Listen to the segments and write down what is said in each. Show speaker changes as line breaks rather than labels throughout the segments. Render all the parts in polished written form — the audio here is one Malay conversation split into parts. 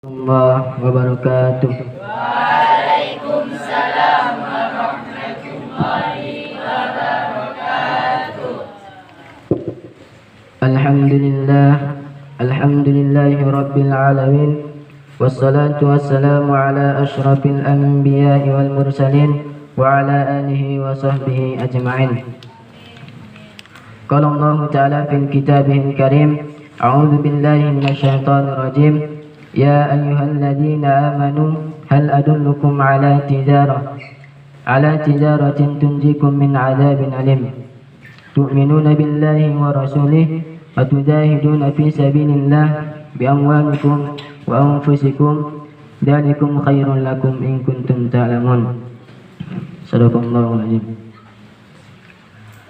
Allah wabarakatuh.
Waalaikumsalam warahmatullahi wabarakatuh.
Alhamdulillahi rabbil alamin. Wassalatu wassalamu ala ashrafil anbiya'i wal mursalin wa ala alihi wa sahbihi ajma'in. Qala Allah ta'ala fil kitabihil karim, a'udzu billahi minasyaitonir rajim. يا أيها الذين آمنوا هل أدلكم على تجارة تنجيكم من عذاب أليم تؤمنون بالله ورسوله وتجاهدون في سبيل الله بأموالكم وأنفسكم ذلكم خير لكم إن كنتم تعلمون. Sadaqallahul Azim.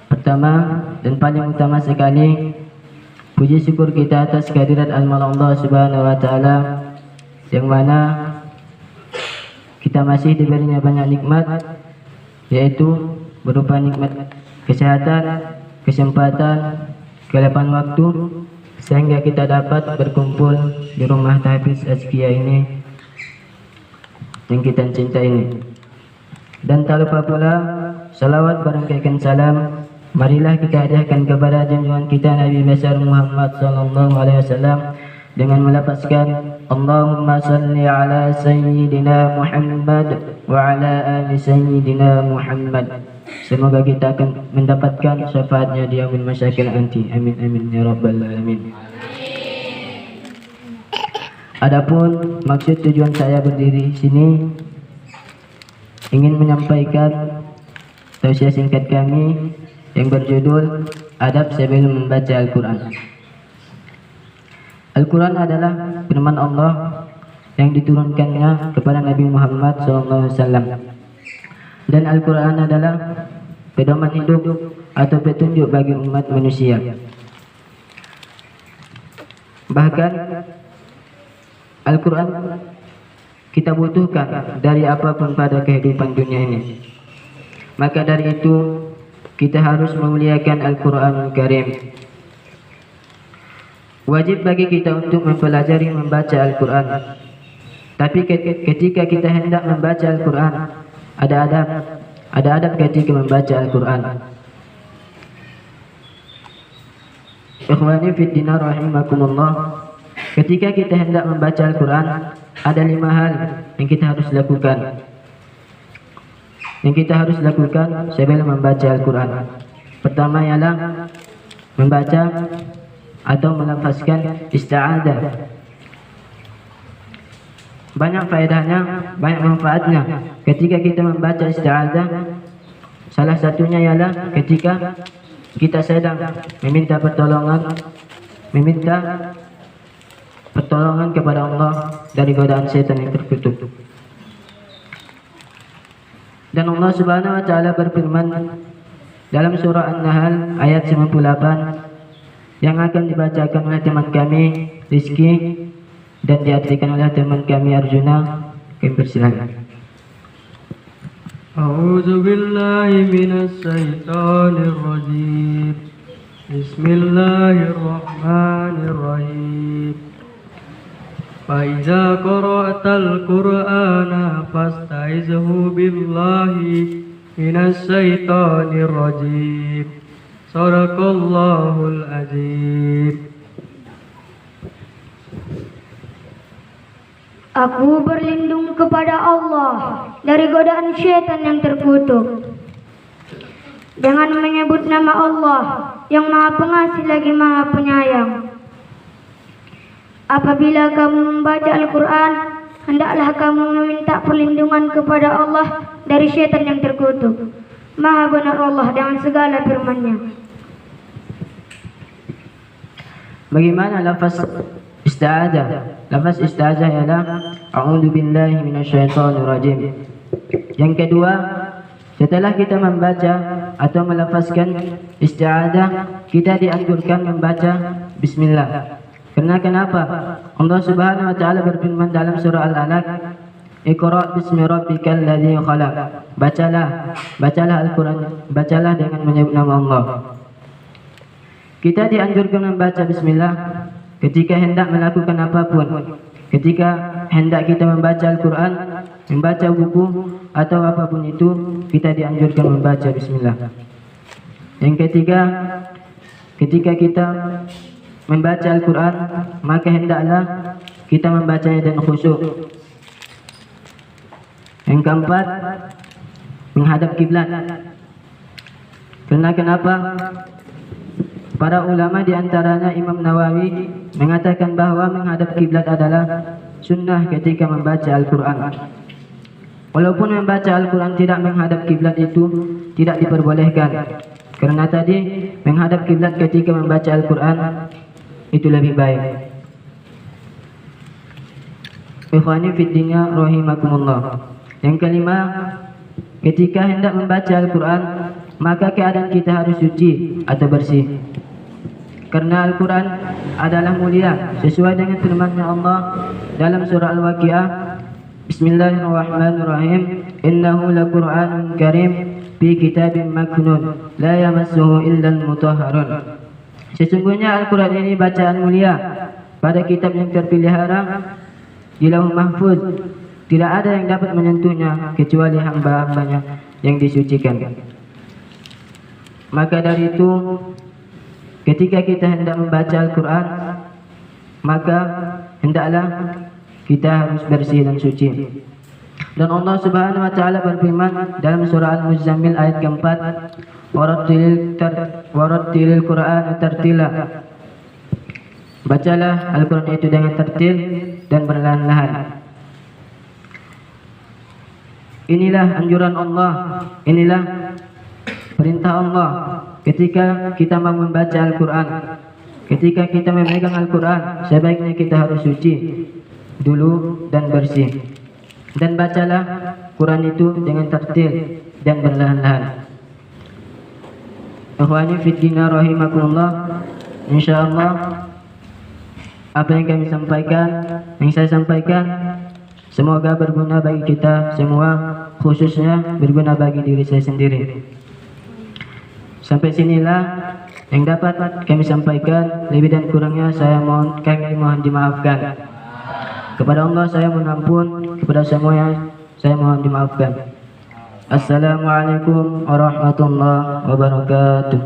Pertama dan paling utama sekali, puji syukur kita atas kehadirat al-Maula Allah Subhanahu wa taala, yang mana kita masih diberinya banyak nikmat, yaitu berupa nikmat kesehatan, kesempatan, kelapan waktu, sehingga kita dapat berkumpul di rumah Tahfiz Azkiyah ini yang kita cintai ini. Dan tak lupa pula salawat barangkaikan salam marilah kita hadiahkan kepada junjungan kita Nabi besar Muhammad sallallahu alaihi wasallam dengan melafazkan Allahumma salli ala sayyidina Muhammad wa ala ali sayyidina Muhammad. Semoga kita akan mendapatkan syafaatnya di yaumil masyakil anti. Amin amin ya rabbal alamin. Adapun maksud tujuan saya berdiri sini ingin menyampaikan tausiah singkat kami yang berjudul Adab Sebelum Membaca Al-Quran. Al-Quran adalah firman Allah yang diturunkannya kepada Nabi Muhammad SAW. Dan Al-Quran adalah pedoman hidup atau petunjuk bagi umat manusia. Bahkan Al-Quran kita butuhkan dari apapun pada kehidupan dunia ini. Maka dari itu kita harus memuliakan Al-Quranul Karim. Wajib bagi kita untuk mempelajari membaca Al-Quran. Tapi ketika kita hendak membaca Al-Quran, ada adab ketika membaca Al-Quran. Ikhwani fid din rahimakumullah. Ketika kita hendak membaca Al-Quran, ada 5 hal yang kita harus lakukan. Sebelum membaca Al-Quran. Pertama ialah membaca atau melafazkan isti'adzah. Banyak faedahnya, banyak manfaatnya ketika kita membaca isti'adzah. Salah satunya ialah ketika kita sedang meminta pertolongan kepada Allah dari godaan setan yang terkutuk. Dan Allah Subhanahu wa taala berfirman dalam surah An-Nahl ayat 98 yang akan dibacakan oleh teman kami Rizki dan diartikan oleh teman kami Arjuna. Kami persilakan.
A'udzu billahi minas syaitonir rajim. Bismillahirrahmanirrahim. فَإِذَا قَرَأْتَ الْقُرْآنَ فَاسْتَعِذْ بِاللَّهِ مِنَ الشَّيْطَانِ الرَّجِيمِ. صَدَقَ اللَّهُ الْعَظِيمُ.
Aku berlindung kepada Allah dari godaan syaitan yang terkutuk dengan menyebut nama Allah yang Maha Pengasih lagi Maha Penyayang. Apabila kamu membaca Al-Quran, hendaklah kamu meminta perlindungan kepada Allah dari syaitan yang terkutuk. Maha benar Allah dengan segala firman-Nya.
Bagaimana lafaz isti'adzah? Lafaz isti'adzah ialah a'udzu billahi minasyaitonir rajim. Yang kedua, setelah kita membaca atau melafazkan isti'adzah, kita dianjurkan membaca bismillah. Karena kenapa? Allah Subhanahu wa taala berfirman dalam surah Al-Alaq, Iqra bismi rabbikal ladzi khalaq. Bacalah Al-Quran, bacalah dengan menyebut nama Allah. Kita dianjurkan membaca bismillah ketika hendak melakukan apapun. Ketika hendak kita membaca Al-Quran, membaca buku atau apapun itu, kita dianjurkan membaca bismillah. Yang ketiga, ketika kita membaca Al-Quran, maka hendaklah kita membacanya dengan khusyuk. Yang keempat, menghadap kiblat. Karena kenapa? Para ulama di antaranya Imam Nawawi mengatakan bahwa menghadap kiblat adalah sunnah ketika membaca Al-Quran. Walaupun membaca Al-Quran tidak menghadap kiblat itu tidak diperbolehkan. Karena tadi menghadap kiblat ketika membaca Al-Quran itu lebih baik. Ikhwani fid din rahimakumullah. Yang kelima, ketika hendak membaca Al-Quran, maka keadaan kita harus suci atau bersih. Karena Al-Quran adalah mulia sesuai dengan firman-Nya Allah dalam surah Al-Waqiah. Bismillahirrahmanirrahim. Innahu laqur'anun karim fi kitabim maknun la yamassuhu illal mutahharun. Sesungguhnya Al-Quran ini bacaan mulia pada kitab yang terpelihara di Lauh Mahfuz. Tidak ada yang dapat menyentuhnya kecuali hamba-hambanya yang disucikan. Maka dari itu, ketika kita hendak membaca Al-Quran, maka hendaklah kita harus bersih dan suci. Dan Allah Subhanahu wa taala berfirman dalam surah Al-Muzammil ayat keempat, "Warattilil Qur'ana tartila." Bacalah Al-Quran itu dengan tertil dan perlahan-lahan. Inilah anjuran Allah, inilah perintah Allah ketika kita mau membaca Al-Quran. Ketika kita memegang Al-Quran, sebaiknya kita harus suci dulu dan bersih. Dan bacalah Quran itu dengan tertil dan perlahan-lahan. Ikhwani fid din rahimakumullah. Insyaallah apa yang kami sampaikan, yang saya sampaikan, semoga berguna bagi kita semua, khususnya berguna bagi diri saya sendiri. Sampai sinilah yang dapat kami sampaikan. Lebih dan kurangnya kami mohon dimaafkan. Kepada Allah saya mohon ampun, kepada semuanya saya mohon dimaafkan. Assalamualaikum warahmatullahi wabarakatuh.